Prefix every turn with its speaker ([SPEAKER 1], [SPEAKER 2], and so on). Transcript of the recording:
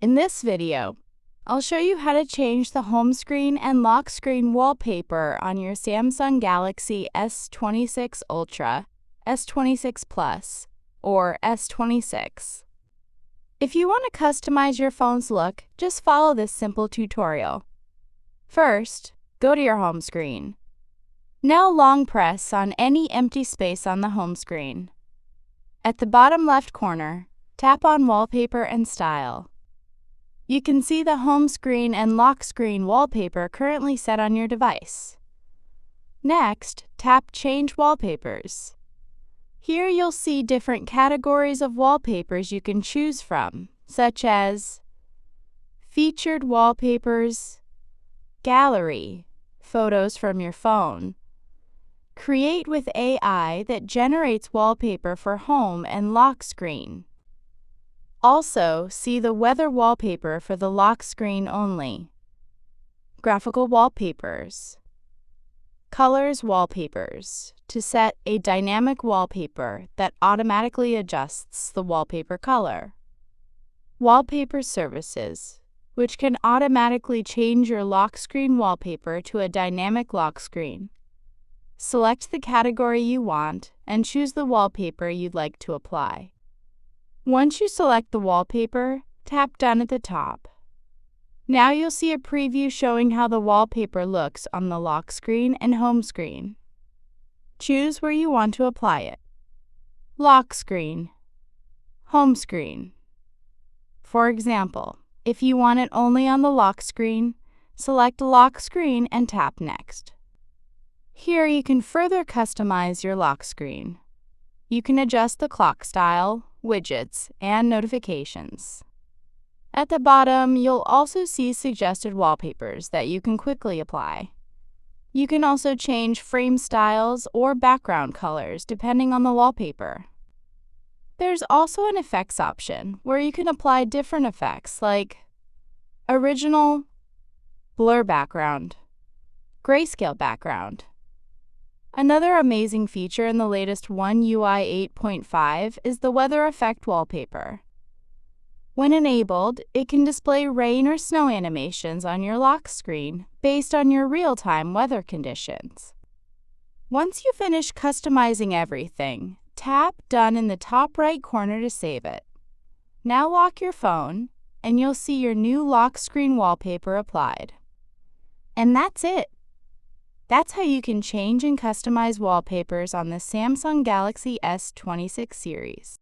[SPEAKER 1] In this video, I'll show you how to change the home screen and lock screen wallpaper on your Samsung Galaxy S26 Ultra, S26 Plus, or S26. If you want to customize your phone's look, just follow this simple tutorial. First, go to your home screen. Now long press on any empty space on the home screen. At the bottom left corner, tap on Wallpaper and Style. You can see the home screen and lock screen wallpaper currently set on your device. Next, tap Change Wallpapers. Here you'll see different categories of wallpapers you can choose from, such as Featured Wallpapers, Gallery, Photos from your phone, Create with AI that generates wallpaper for home and lock screen. Also, see the weather wallpaper for the lock screen only. Graphical wallpapers. Colors wallpapers, to set a dynamic wallpaper that automatically adjusts the wallpaper color. Wallpaper services, which can automatically change your lock screen wallpaper to a dynamic lock screen. Select the category you want and choose the wallpaper you'd like to apply. Once you select the wallpaper, tap Done at the top. Now you'll see a preview showing how the wallpaper looks on the lock screen and home screen. Choose where you want to apply it. Lock screen, home screen. For example, if you want it only on the lock screen, select Lock Screen and tap Next. Here you can further customize your lock screen. You can adjust the clock style, widgets, and notifications. At the bottom, you'll also see suggested wallpapers that you can quickly apply. You can also change frame styles or background colors depending on the wallpaper. There's also an effects option where you can apply different effects like original, blur background, grayscale background. Another amazing feature in the latest One UI 8.5 is the weather effect wallpaper. When enabled, it can display rain or snow animations on your lock screen based on your real-time weather conditions. Once you finish customizing everything, tap Done in the top right corner to save it. Now lock your phone, and you'll see your new lock screen wallpaper applied. And that's it! That's how you can change and customize wallpapers on the Samsung Galaxy S26 series.